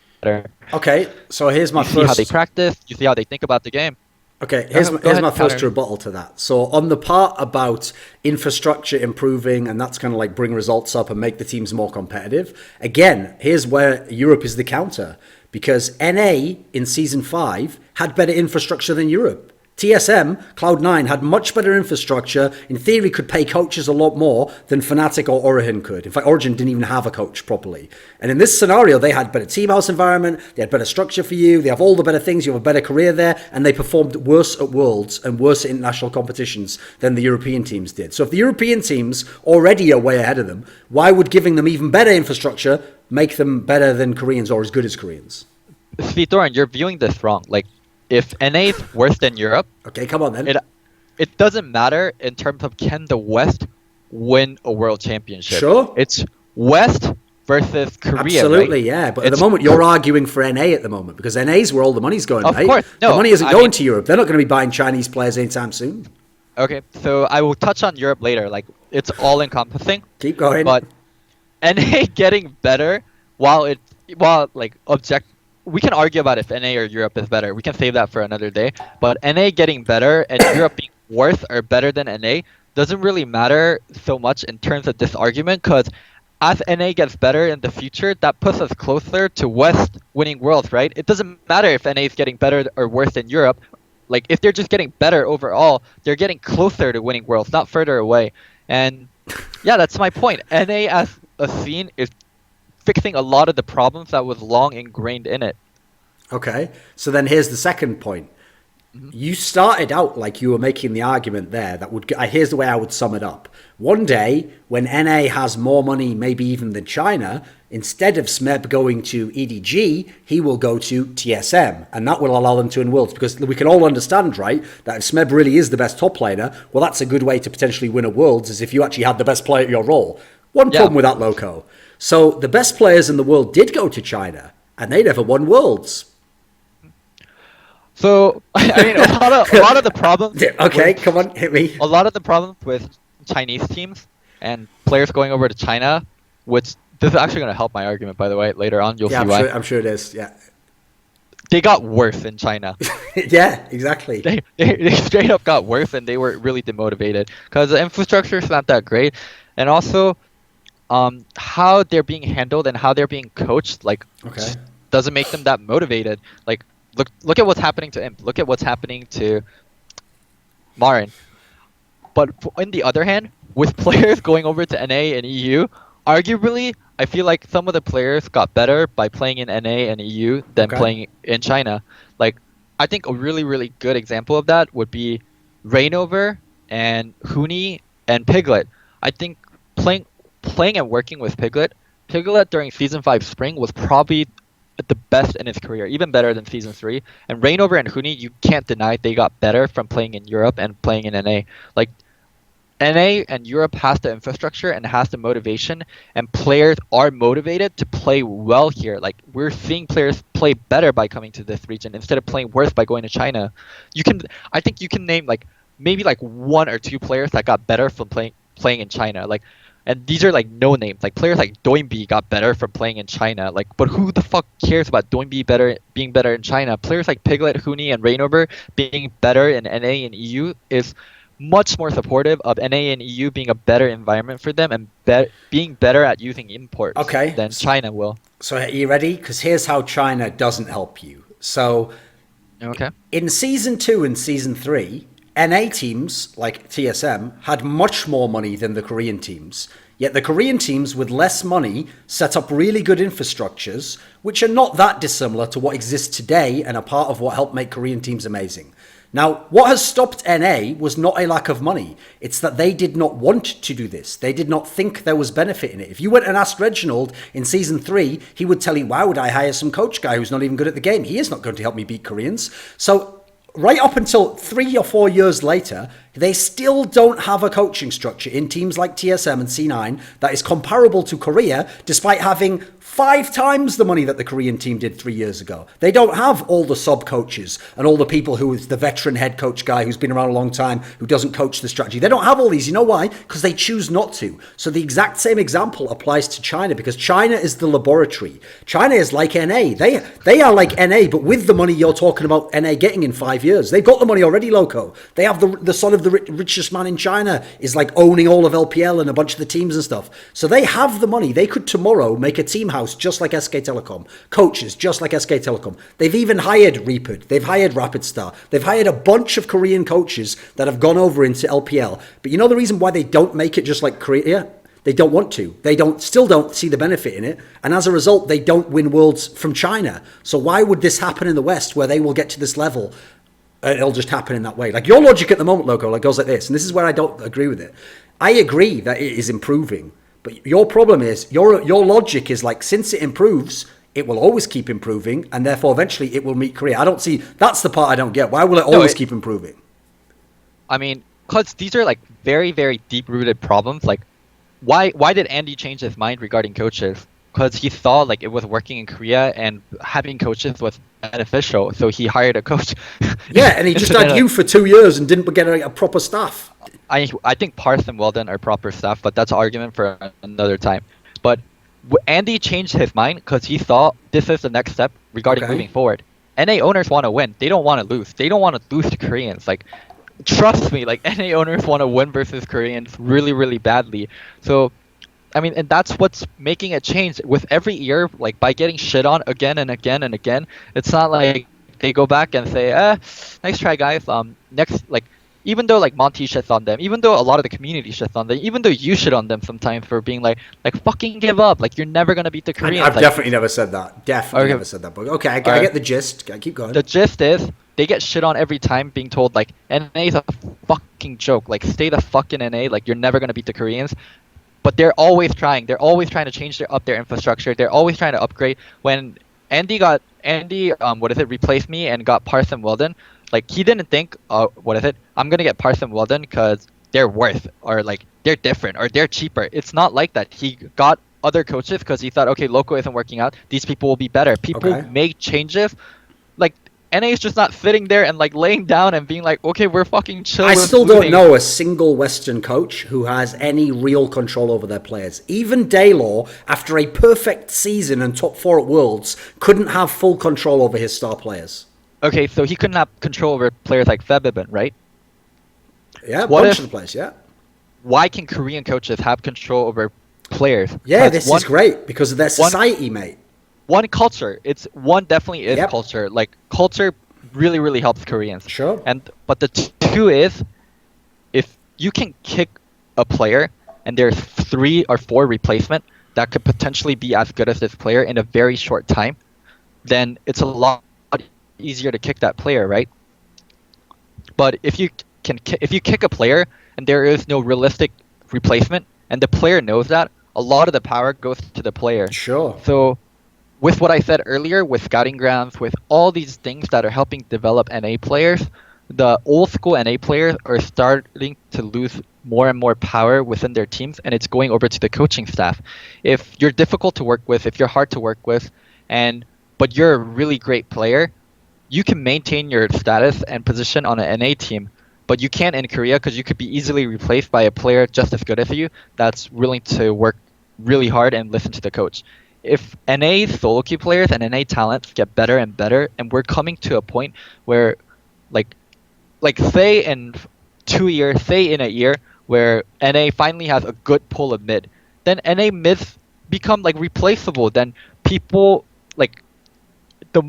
Okay, so here's my You see how they practice, you see how they think about the game. Okay, here's my first rebuttal to that. So on the part about infrastructure improving, and that's kind of like bring results up and make the teams more competitive, again, here's where Europe is the counter. Because NA in Season 5 had better infrastructure than Europe. TSM, Cloud9, had much better infrastructure, in theory could pay coaches a lot more than Fnatic or Origin could. In fact, Origin didn't even have a coach properly. And in this scenario, they had better team house environment, they had better structure for you, they have all the better things, you have a better career there, and they performed worse at Worlds and worse at international competitions than the European teams did. So if the European teams already are way ahead of them, why would giving them even better infrastructure make them better than Koreans or as good as Koreans? See, Thorin, you're viewing this wrong. Like, if NA is worse than Europe, okay, come on then. It doesn't matter in terms of can the West win a world championship. Sure. It's West versus Korea. Absolutely, right? yeah. But at the moment, you're arguing for NA at the moment because NA's where all the money's going, of right? Course. No, the money isn't going to Europe. They're not going to be buying Chinese players anytime soon. Okay, so I will touch on Europe later. Like, it's all encompassing. Keep going. But NA getting better while we can argue about if NA or Europe is better. We can save that for another day. But NA getting better and Europe being worse or better than NA doesn't really matter so much in terms of this argument, because as NA gets better in the future, that puts us closer to West winning Worlds, right? It doesn't matter if NA is getting better or worse than Europe. Like, if they're just getting better overall, they're getting closer to winning Worlds, not further away. And yeah, that's my point. NA as a scene is fixing a lot of the problems that was long ingrained in it. Okay, so then here's the second point. You started out like you were making the argument there that would. Here's the way I would sum it up. One day, when NA has more money, maybe even than China, instead of Smeb going to EDG, he will go to TSM, and that will allow them to win Worlds. Because we can all understand, right, that if Smeb really is the best top laner, well, that's a good way to potentially win a Worlds, is if you actually had the best player at your role. One problem with that, Loco. So the best players in the world did go to China, and they never won Worlds. So, I mean, a lot of the problems... Okay, come on, hit me. A lot of the problems with Chinese teams and players going over to China, which this is actually going to help my argument, by the way, later on. You'll see why. I'm sure it is, yeah. They got worse in China. Yeah, exactly. They straight up got worse, and they were really demotivated because the infrastructure is not that great. And also, how they're being handled and how they're being coached, like, doesn't make them that motivated. Like, look at what's happening to Imp. Look at what's happening to Marin. But on the other hand, with players going over to NA and EU, arguably, I feel like some of the players got better by playing in NA and EU than playing in China. Like, I think a really, really good example of that would be Reignover and Huni and Piglet. I think playing and working with Piglet during Season 5 Spring was probably the best in his career, even better than Season 3. And Reignover and Huni, you can't deny they got better from playing in Europe and playing in NA. Like, NA and Europe has the infrastructure and has the motivation, and players are motivated to play well here. Like, we're seeing players play better by coming to this region instead of playing worse by going to China. I think you can name maybe one or two players that got better from playing in China. Like, and these are no names. Like, players like Doinby got better from playing in China. Like, but who the fuck cares about Doinby being better in China? Players like Piglet, Huni, and Reignover being better in NA and EU is much more supportive of NA and EU being a better environment for them and being better at using imports than China will. So are you ready? Because here's how China doesn't help you. So in Season 2 and Season 3, NA teams like TSM had much more money than the Korean teams. Yet the Korean teams with less money set up really good infrastructures, which are not that dissimilar to what exists today and are part of what helped make Korean teams amazing. Now, what has stopped NA was not a lack of money. It's that they did not want to do this. They did not think there was benefit in it. If you went and asked Reginald in Season 3, he would tell you, why would I hire some coach guy who's not even good at the game? He is not going to help me beat Koreans. So right up until 3 or 4 years later, they still don't have a coaching structure in teams like TSM and C9 that is comparable to Korea, despite having 5 times the money that the Korean team did 3 years ago. They don't have all the sub-coaches and all the people who is the veteran head coach guy who's been around a long time, who doesn't coach the strategy. They don't have all these. You know why? Because they choose not to. So the exact same example applies to China, because China is the laboratory. China is like NA. They are like NA, but with the money you're talking about NA getting in 5 years. They've got the money already, Loco. They have the son of the richest man in China is like owning all of LPL and a bunch of the teams and stuff. So they have the money. They could tomorrow make a team house just like SK Telecom. Coaches just like SK Telecom. They've even hired Reaped. They've hired Rapid Star. They've hired a bunch of Korean coaches that have gone over into LPL. But you know the reason why they don't make it just like Korea? They don't want to. They still don't see the benefit in it. And as a result, they don't win worlds from China. So why would this happen in the West where they will get to this level? It'll just happen in that way. Like your logic at the moment, Loco, like goes like this. And this is where I don't agree with it. I agree that it is improving. But your problem is, your logic is like, since it improves, it will always keep improving. And therefore, eventually, it will meet Korea. I don't see, that's the part I don't get. Why will it always keep improving? I mean, because these are like very, very deep-rooted problems. Like, why did Andy change his mind regarding coaches? Because he saw like it was working in Korea and having coaches was beneficial, so he hired a coach. Yeah, and he just had you for 2 years and didn't get a proper staff. I think Parth and Weldon are proper staff, but that's an argument for another time. But Andy changed his mind because he saw this is the next step regarding moving forward. NA owners want to win. They don't want to lose. They don't want to lose to Koreans. Like, trust me, like NA owners want to win versus Koreans really, really badly. So, I mean, and that's what's making it change with every year, like by getting shit on again and again and again. It's not like they go back and say, nice try, guys. Next, like, even though like Monty shits on them, even though a lot of the community shits on them, even though you shit on them sometimes for being like fucking give up, like you're never gonna beat the Koreans. I've definitely never said that. Never said that. But okay, I get the gist. Keep going. The gist is they get shit on every time, being told like NA is a fucking joke. Like stay the fuck in NA. Like you're never gonna beat the Koreans. But they're always trying. They're always trying to change up their infrastructure. They're always trying to upgrade. When Andy replaced me and got Parth and Weldon, like he didn't think, I'm gonna get Parth and Weldon because they're worth, or like they're different, or they're cheaper. It's not like that. He got other coaches because he thought, okay, Loco isn't working out. These people will be better. People make changes. Like NA is just not sitting there and like laying down and being like, okay, we're fucking chill. I still don't know a single Western coach who has any real control over their players. Even Daylor, after a perfect season and top 4 at Worlds, couldn't have full control over his star players. Okay, so he couldn't have control over players like Febibin, right? Yeah, a bunch of the players, yeah. Why can Korean coaches have control over players? Yeah, this is great because of their society, mate. One culture. Definitely is culture. Like culture really, really helps Koreans. Sure. But the two is, if you can kick a player and there's 3 or 4 replacement that could potentially be as good as this player in a very short time, then it's a lot easier to kick that player, right? But if you kick a player and there is no realistic replacement and the player knows that, a lot of the power goes to the player. Sure. So with what I said earlier, with scouting grounds, with all these things that are helping develop NA players, the old school NA players are starting to lose more and more power within their teams, and it's going over to the coaching staff. If you're difficult to work with, if you're hard to work with, but you're a really great player, you can maintain your status and position on an NA team, but you can't in Korea because you could be easily replaced by a player just as good as you that's willing to work really hard and listen to the coach. If NA solo queue players and NA talents get better and better, and we're coming to a point where, like say in 2 years, say in a year, where NA finally has a good pull of mid, then NA mids become like replaceable. Then people like the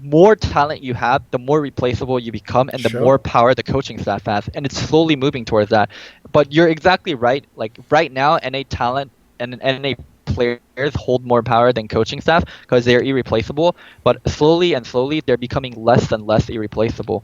more talent you have, the more replaceable you become, and the more power the coaching staff has, and it's slowly moving towards that. But you're exactly right. Like right now, NA talent and NA players hold more power than coaching staff because they're irreplaceable, but slowly they're becoming less and less irreplaceable.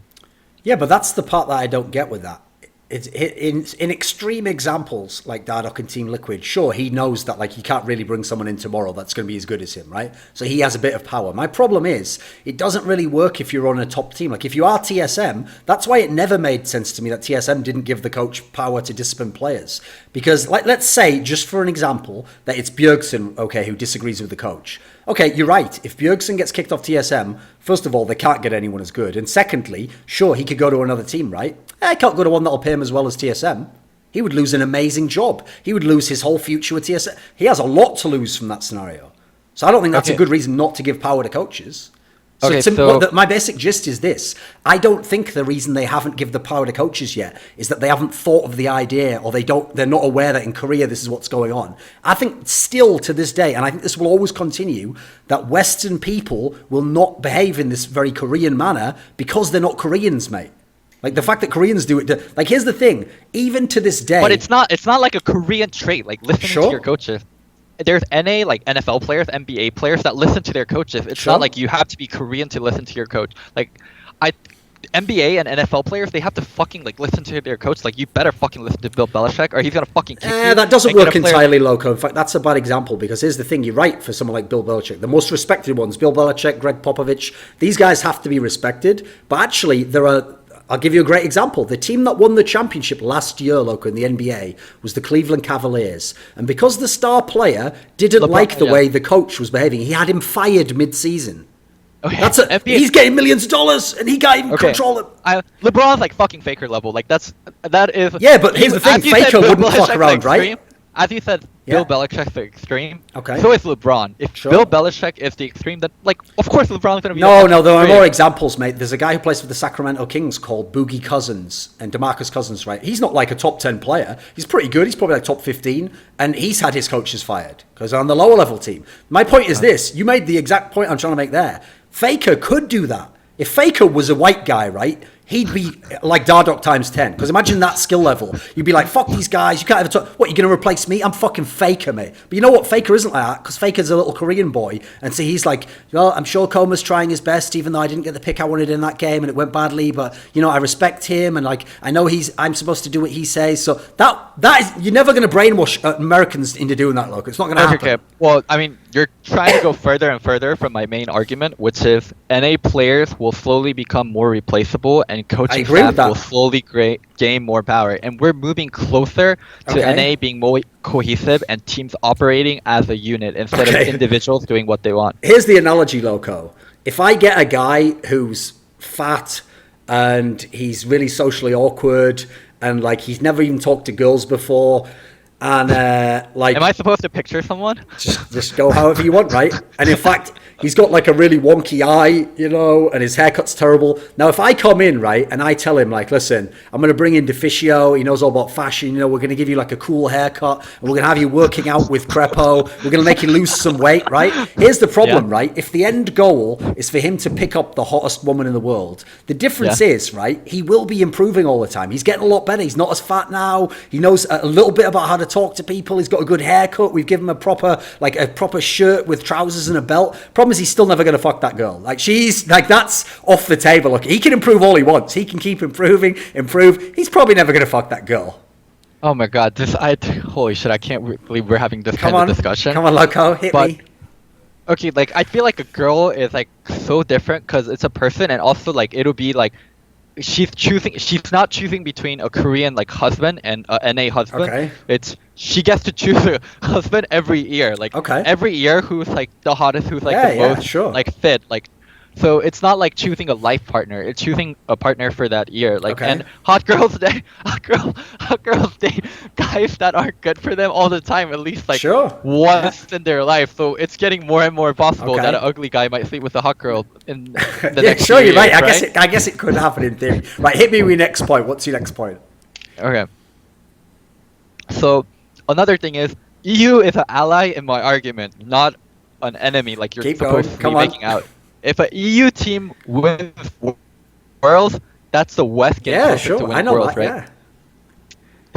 Yeah, but that's the part that I don't get with that. it's in extreme examples like Dardoch and Team Liquid, sure, he knows that like he can't really bring someone in tomorrow that's going to be as good as him, right? So he has a bit of power. My problem is it doesn't really work if you're on a top team. Like if you are TSM, that's why it never made sense to me that TSM didn't give the coach power to discipline players. Because like let's say, just for an example, that it's Bjergsen, okay, who disagrees with the coach. Okay, you're right. If Bjergsen gets kicked off TSM, first of all, they can't get anyone as good. And secondly, sure, he could go to another team, right? He can't go to one that'll pay him as well as TSM. He would lose an amazing job. He would lose his whole future with TSM. He has a lot to lose from that scenario. So I don't think that's a good reason not to give power to coaches. So my basic gist is this. I don't think the reason they haven't given the power to coaches yet is that they haven't thought of the idea, or they're not aware that in Korea this is what's going on. I think still to this day, and I think this will always continue, that Western people will not behave in this very Korean manner because they're not Koreans, mate. Like the fact that Koreans do it, like here's the thing, even to this day. But it's not like a Korean trait, like listening to your coaches. There's NA, like NFL players, NBA players that listen to their coaches. It's not like you have to be Korean to listen to your coach. Like, NBA and NFL players, they have to fucking like listen to their coach. Like, you better fucking listen to Bill Belichick, or he's gonna fucking kick you. That doesn't work entirely, Loco. In fact, that's a bad example because here's the thing: you're right for someone like Bill Belichick. The most respected ones, Bill Belichick, Greg Popovich, these guys have to be respected. But actually, I'll give you a great example. The team that won the championship last year, Loco, in the NBA was the Cleveland Cavaliers. And because the star player didn't like the way the coach was behaving, he had him fired mid-season. Okay. He's getting millions of dollars, and he can't even control it. LeBron's like fucking Faker level. Like that is. Yeah, but here's the thing: Faker wouldn't fuck around, right? As you said, Bill Belichick's the extreme. Okay. So is LeBron. If Bill Belichick is the extreme, then like of course LeBron's gonna be. No, there are more examples, mate. There's a guy who plays for the Sacramento Kings called Boogie Cousins and DeMarcus Cousins, right? He's not like a top 10 player. He's pretty good. He's probably like top 15, and he's had his coaches fired because on the lower level team. My point is this: you made the exact point I'm trying to make there. Faker could do that. If Faker was a white guy, right? He'd be like Dardoch times 10. Because imagine that skill level. You'd be like, fuck these guys. You can't ever talk. What, you're going to replace me? I'm fucking Faker, mate. But you know what? Faker isn't like that. Because Faker's a little Korean boy. And so he's like, well, I'm sure Coma's trying his best, even though I didn't get the pick I wanted in that game and it went badly. But, you know, I respect him. And like, I know I'm supposed to do what he says. So that is, you're never going to brainwash Americans into doing that, look. It's not going to happen. Okay. Well, I mean, you're trying to go further and further from my main argument, which is NA players will slowly become more replaceable and coaching staff will slowly gain more power. And we're moving closer to NA being more cohesive and teams operating as a unit instead of individuals doing what they want. Here's the analogy, Loco. If I get a guy who's fat and he's really socially awkward and like he's never even talked to girls before, and like, am I supposed to picture someone? Just go however you want, right? And in fact, he's got like a really wonky eye, you know, and his haircut's terrible. Now, if I come in, right, and I tell him like, listen, I'm going to bring in DeFicio, he knows all about fashion, you know, we're going to give you like a cool haircut, and we're going to have you working out with Crepo, we're going to make you lose some weight, right? Here's the problem, right? If the end goal is for him to pick up the hottest woman in the world, the difference is, right, he will be improving all the time. He's getting a lot better. He's not as fat now. He knows a little bit about how to talk to people. He's got a good haircut. We've given him a proper shirt with trousers and a belt. Problem is, he's still never going to fuck that girl. Like, she's like, that's off the table. Look, he can improve all he wants. He can keep improve. He's probably never going to fuck that girl. Oh my god, holy shit, I can't believe we're having this kind of discussion. Come on, Loco, hit me. Okay, like, I feel like a girl is like so different because it's a person, and also like it'll be like she's not choosing between a Korean like husband and a NA husband. She gets to choose a husband every year. Like every year who's like the hottest, who's like the most like fit. Like, so it's not like choosing a life partner. It's choosing a partner for that year. Like, and hot girls date guys that are good for them all the time, at least like once in their life. So it's getting more and more possible that an ugly guy might sleep with a hot girl in the next you're years, right. I guess it could happen in theory. Right, hit me with your next point. What's your next point? Okay. So another thing is, EU is an ally in my argument, not an enemy like you're supposed to be making out. If an EU team wins Worlds, that's the West getting closer to win Worlds, right?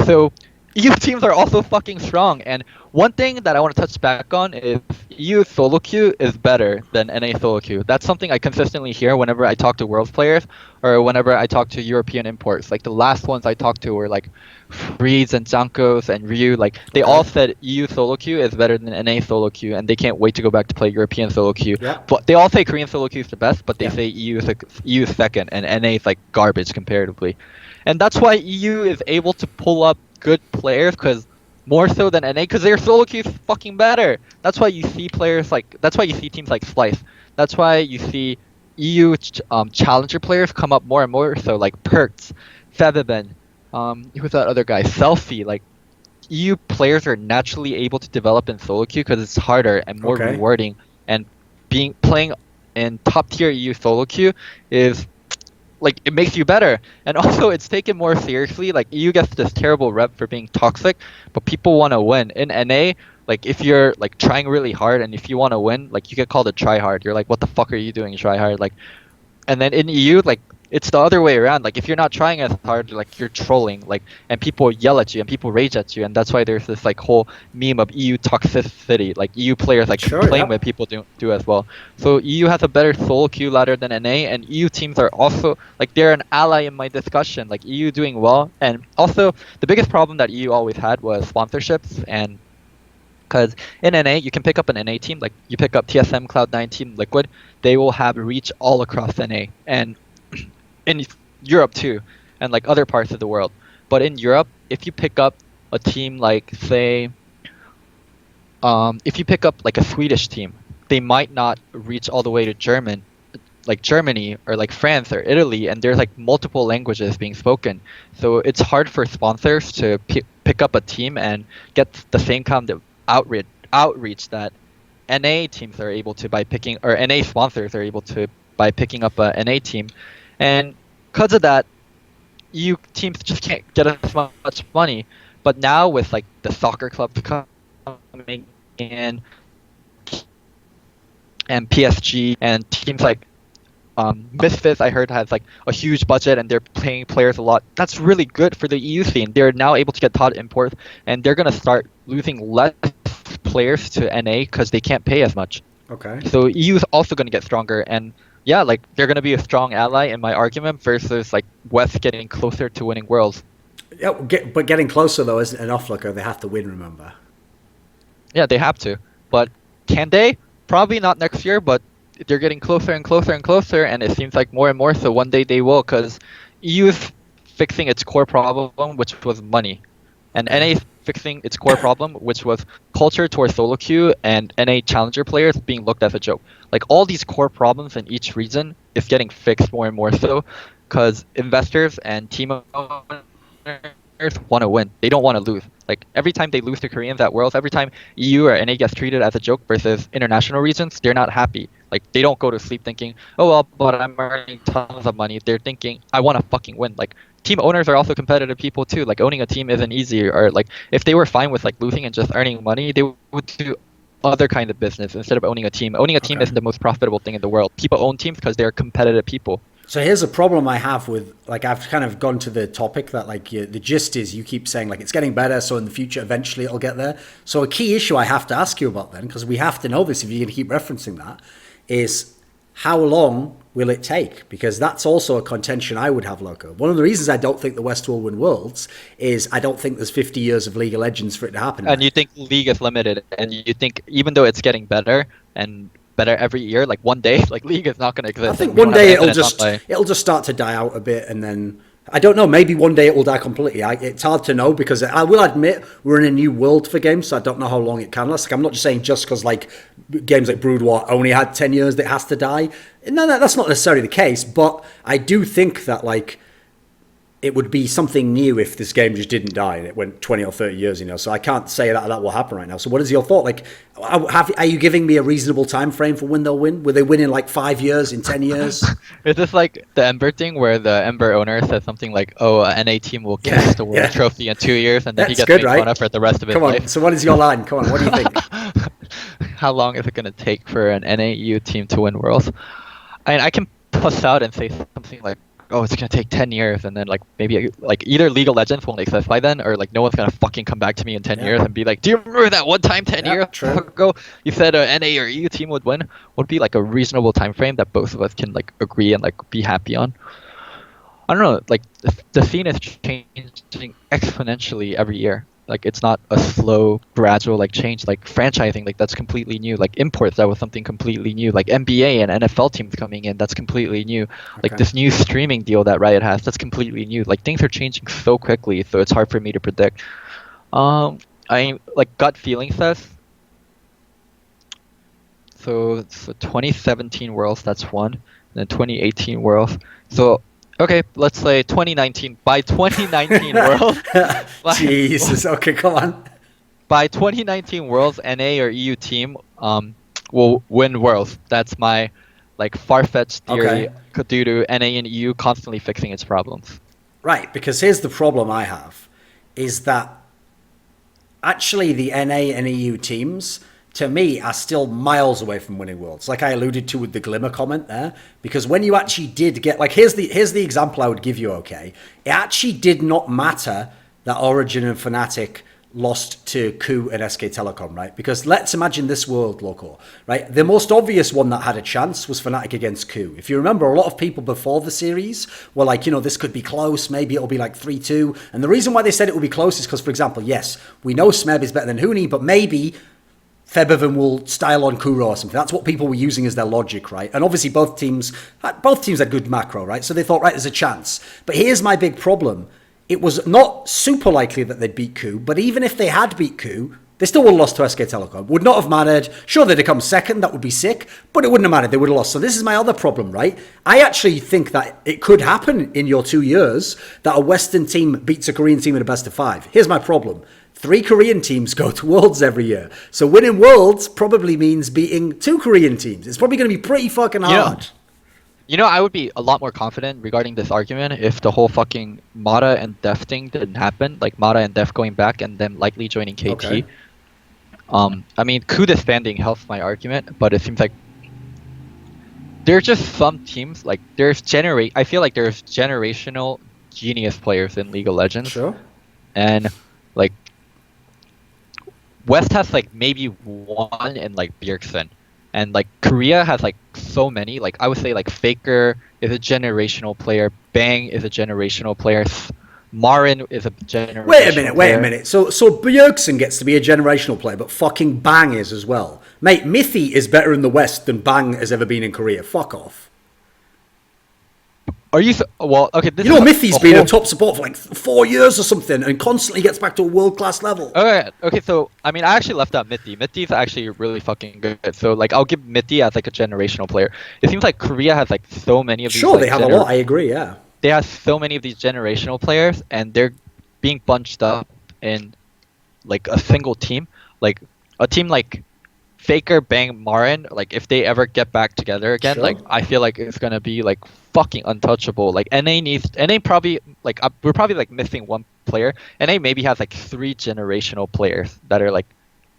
So EU teams are also fucking strong, and one thing that I want to touch back on is EU solo queue is better than NA solo queue. That's something I consistently hear whenever I talk to Worlds players or whenever I talk to European imports. Like the last ones I talked to were like Freeze and Jankos and Ryu. Like they all said EU solo queue is better than NA solo queue, and they can't wait to go back to play European solo queue. Yeah. But they all say Korean solo queue is the best, but they say EU is second, and NA is like garbage comparatively. And that's why EU is able to pull up good players, because more so than NA, because their solo queue is fucking better. That's why you see that's why you see teams like Slice. That's why you see EU challenger players come up more and more. So like Perks, Featherben, who's that other guy? Selfie. Like EU players are naturally able to develop in solo queue because it's harder and more rewarding. And playing in top tier EU solo queue is like it makes you better, and also it's taken more seriously. Like EU gets this terrible rep for being toxic, but people want to win. In NA, like if you're like trying really hard and if you want to win, like you get called a try hard. You're like, what the fuck are you doing, try hard? Like, and then in EU, like it's the other way around. Like if you're not trying as hard, like you're trolling, like, and people yell at you and people rage at you, and that's why there's this like whole meme of EU toxicity. Like EU players like playing with people do as well. So EU has a better solo queue ladder than NA, and EU teams are also like they're an ally in my discussion. Like EU doing well, and also the biggest problem that EU always had was sponsorships. And because in NA you can pick up an NA team, like you pick up TSM, Cloud9 team, Liquid, they will have reach all across NA and in Europe too, and like other parts of the world. But in Europe, if you pick up a team like, say, if you pick up like a Swedish team, they might not reach all the way to Germany or like France or Italy, and there's like multiple languages being spoken. So it's hard for sponsors to pick up a team and get the same kind of outreach that NA teams are able to by picking, or NA sponsors are able to by picking up a NA team. And because of that, EU teams just can't get as much money. But now with like the soccer clubs coming in, and PSG and teams like Misfits, I heard, has like a huge budget and they're paying players a lot. That's really good for the EU scene. They're now able to get top imports, and they're gonna start losing less players to NA because they can't pay as much. Okay. So EU is also gonna get stronger, and yeah, like they're gonna be a strong ally in my argument versus like West getting closer to winning Worlds. Yeah, but getting closer though isn't enough, Loco. They have to win, remember? Yeah, they have to. But can they? Probably not next year, but they're getting closer and closer and closer, and it seems like more and more so one day they will, because EU is fixing its core problem, which was money. And NA is fixing its core problem, which was culture towards solo queue and NA challenger players being looked as a joke. Like all these core problems in each region is getting fixed more and more so, because investors and team owners want to win. They don't want to lose. Like every time they lose to Koreans at Worlds, every time EU or NA gets treated as a joke versus international regions, they're not happy. Like they don't go to sleep thinking, oh well, but I'm earning tons of money. They're thinking, I want to fucking win. Like team owners are also competitive people too. Like owning a team isn't easy. Or like if they were fine with like losing and just earning money, they would do other kind of business instead of owning a team. Owning a team isn't the most profitable thing in the world. People own teams because they're competitive people. So here's a problem I have with, like, I've kind of gone to the topic that, like, the gist is you keep saying, like, it's getting better, so in the future, eventually it'll get there. So a key issue I have to ask you about then, because we have to know this if you're going to keep referencing that, is how long will it take? Because that's also a contention I would have, Loco. One of the reasons I don't think the West will win Worlds is I don't think there's 50 years of League of Legends for it to happen. And you think League is limited, and you think even though it's getting better and better every year, like one day, like League is not going to exist. I think one day it'll just start to die out a bit, and then I don't know, maybe one day it will die completely. It's hard to know, because I will admit we're in a new world for games, so I don't know how long it can last. Like, I'm not just saying just because like games like Brood War only had 10 years that it has to die. No, that's not necessarily the case, but I do think that like it would be something new if this game just didn't die and it went 20 or 30 years, you know. So I can't say that will happen right now. So what is your thought? Like, are you giving me a reasonable time frame for when they'll win? Will they win in like 5 years, in 10 years? Is this like the Ember thing where the Ember owner says something like, "Oh, an NA team will get the world trophy in 2 years," and then he gets made fun of for the rest of his life? So what is your line? Come on, what do you think? How long is it going to take for an NAU team to win Worlds? I can puss out and say something like, oh, it's gonna take 10 years, and then like maybe like either League of Legends won't exist by then, or like no one's gonna fucking come back to me in 10 years and be like, do you remember that one time 10 years ago you said a NA or EU team would win? Would be like a reasonable time frame that both of us can like agree and like be happy on. I don't know, like the scene is changing exponentially every year. Like it's not a slow, gradual like change. Like franchising, like that's completely new. Like imports, that was something completely new. Like NBA and NFL teams coming in, that's completely new. Like this new streaming deal that Riot has, that's completely new. Like things are changing so quickly, so it's hard for me to predict. I like gut feeling says. So 2017 Worlds, that's one, and then 2018 Worlds. So okay, let's say 2019. By 2019 Worlds, Jesus. Okay, come on. By 2019 Worlds, NA or EU team will win Worlds. That's my like far-fetched theory due to NA and EU constantly fixing its problems. Right, because here's the problem I have, is that actually the NA and EU teams, to me, are still miles away from winning Worlds, like I alluded to with the Glimmer comment there. Because when you actually did get, like, here's the example I would give you, okay? It actually did not matter that Origin and Fnatic lost to KOO and SK Telecom, right? Because let's imagine this world, Loco, right? The most obvious one that had a chance was Fnatic against KOO. If you remember, a lot of people before the series were like, you know, this could be close, maybe it'll be like 3-2. And the reason why they said it would be close is because, for example, yes, we know Smeb is better than Huni, but maybe Febiven will style on Kuro or something. That's what people were using as their logic, right? And obviously both teams had good macro, right? So they thought, right, there's a chance. But here's my big problem. It was not super likely that they'd beat KOO, but even if they had beat KOO, they still would have lost to SK Telecom. Would not have mattered. Sure, they'd have come second, that would be sick, but it wouldn't have mattered. They would have lost. So this is my other problem, right? I actually think that it could happen in your 2 years that a Western team beats a Korean team in a best of 5. Here's my problem. 3 Korean teams go to Worlds every year. So winning Worlds probably means beating 2 Korean teams. It's probably going to be pretty fucking hard. You know, I would be a lot more confident regarding this argument if the whole fucking Mata and Def thing didn't happen. Like Mata and Def going back and them likely joining KT. Okay. I mean, KOO disbanding helps my argument, but it seems like there's just some teams, like I feel like there's generational genius players in League of Legends. Sure. And like West has like maybe one in like Bjergsen, and like Korea has like so many. Like I would say like Faker is a generational player, Bang is a generational player, Marin is a generational player. Wait a minute. So Bjergsen gets to be a generational player, but fucking Bang is as well. Mate, Mithy is better in the West than Bang has ever been in Korea. Fuck off. Are you well? Okay, this you know, Mithy's been a top support for like 4 years or something, and constantly gets back to a world-class level. Okay. So I mean, I actually left out Mithy. Mithy's actually really fucking good. So like, I'll give Mithy as like a generational player. It seems like Korea has like so many of these. Sure, they have a lot. I agree. Yeah. They have so many of these generational players, and they're being bunched up in like a single team. Like a team like Faker, Bang, Marin, like if they ever get back together again, Sure. like I feel like it's gonna be like fucking untouchable. Like NA probably like we're probably like missing one player. NA maybe has like 3 generational players that are like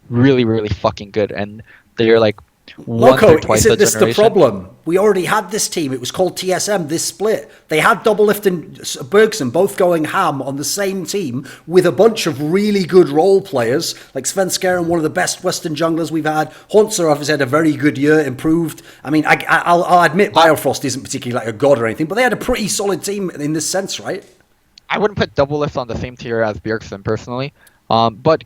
really really fucking good, and they're like Loco, isn't this the problem? We already had this team. It was called TSM, this split. They had Doublelift and Bergson both going ham on the same team with a bunch of really good role players, like Svenskeren, one of the best Western junglers we've had. Hauntzer obviously had a very good year, improved. I mean, I'll admit Biofrost isn't particularly like a god or anything, but they had a pretty solid team in this sense, right? I wouldn't put Doublelift on the same tier as Bjergsen personally. But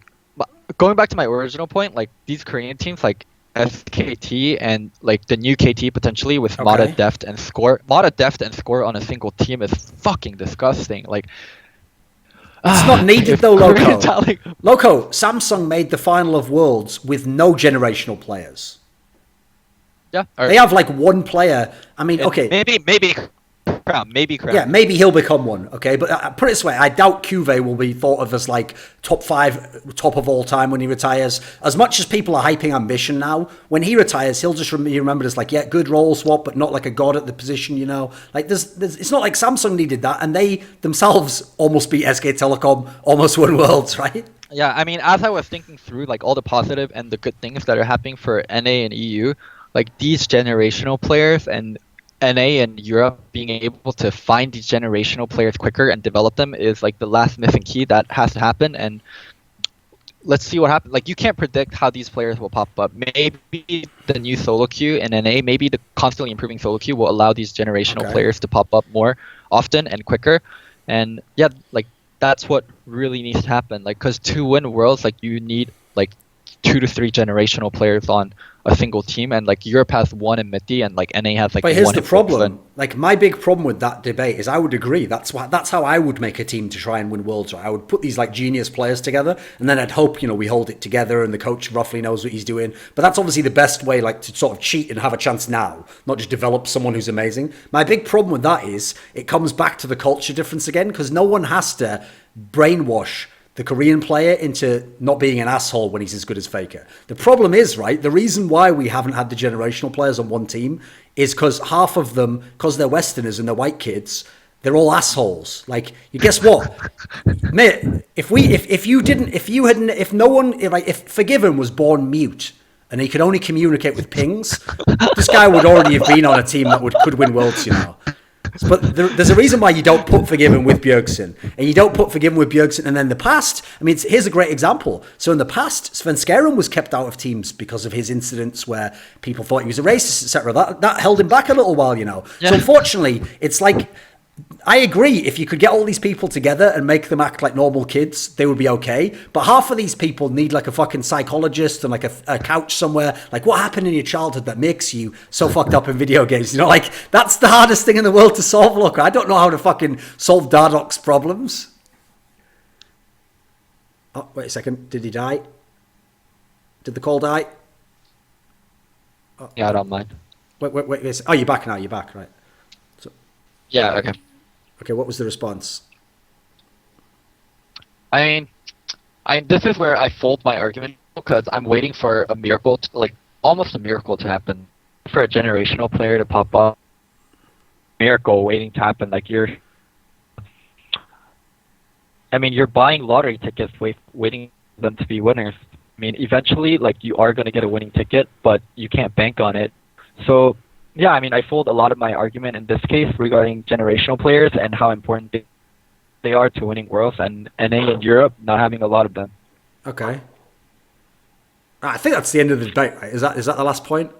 going back to my original point, like these Korean teams, like SKT and like the new KT potentially with Mata, Deft, and Score. Mata, Deft, and Score on a single team is fucking disgusting. Like, it's not needed though, Loco. Loco, Samsung made the final of Worlds with no generational players. Yeah, they have like one player. I mean, okay, maybe Crown. Yeah, maybe he'll become one. Okay, but put it this way, I doubt Cuvée will be thought of as like top 5, top of all time when he retires. As much as people are hyping Ambition now, when he retires, he'll just be remembered as like, yeah, good role swap, but not like a god at the position. You know, like there's it's not like Samsung needed that, and they themselves almost beat SK Telecom, almost won Worlds, right? Yeah, I mean, as I was thinking through like all the positive and the good things that are happening for NA and EU, like these generational players and NA and Europe being able to find these generational players quicker and develop them is like the last missing key that has to happen. And let's see what happens. Like, you can't predict how these players will pop up. Maybe the new solo queue in NA, maybe the constantly improving solo queue will allow these generational players to pop up more often and quicker. And yeah, like that's what really needs to happen. Like, because to win worlds, like you need like 2 to 3 generational players on a single team, and like Europe has one in Midi, and like NA has like but here's one the in problem. Brooklyn. Like, my big problem with that debate is I would agree. That's how I would make a team to try and win worlds. Right? I would put these like genius players together, and then I'd hope we hold it together, and the coach roughly knows what he's doing. But that's obviously the best way, like, to sort of cheat and have a chance now, not just develop someone who's amazing. My big problem with that is it comes back to the culture difference again, because no one has to brainwash the Korean player into not being an asshole when he's as good as Faker. The problem is, right, the reason why we haven't had the generational players on one team is because half of them, because they're Westerners and they're white kids, they're all assholes. Like, you guess what, mate? If Forgiven was born mute and he could only communicate with pings, this guy would already have been on a team that could win worlds, But there's a reason why you don't put Forgiven with Bjergsen, and you don't put Forgiven with Bjergsen. And then in the past, I mean, here's a great example. So in the past, Svenskeren was kept out of teams because of his incidents where people thought he was a racist, etc. That held him back a little while, Yeah. So unfortunately, it's like, I agree, if you could get all these people together and make them act like normal kids, they would be okay. But half of these people need like a fucking psychologist and like a couch somewhere. Like, what happened in your childhood that makes you so fucked up in video games? Like, that's the hardest thing in the world to solve, Loco. I don't know how to fucking solve Dardok's problems. Oh, wait a second. Did he die? Did the call die? Oh, yeah, I don't mind. Wait. Oh, you're back now. You're back, right. Yeah, okay. Okay, what was the response? I mean, this is where I fold my argument, because I'm waiting for a miracle, almost a miracle to happen, for a generational player to pop up. Miracle waiting to happen. Like, you're buying lottery tickets, waiting for them to be winners. I mean, eventually, like, you are going to get a winning ticket, but you can't bank on it. So, yeah, I mean, I fold a lot of my argument in this case regarding generational players and how important they are to winning worlds, and NA in Europe not having a lot of them. Okay. I think that's the end of the debate, right? Is that the last point?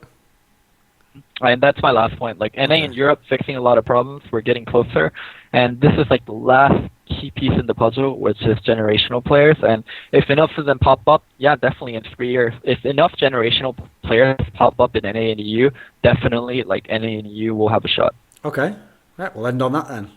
And that's my last point. Like, NA in Europe fixing a lot of problems. We're getting closer. And this is like the last key piece in the puzzle, which is generational players. And if enough of them pop up, yeah, definitely in 3 years. If enough generational players pop up in NA and EU, definitely like NA and EU will have a shot. Okay. Right, we'll end on that then.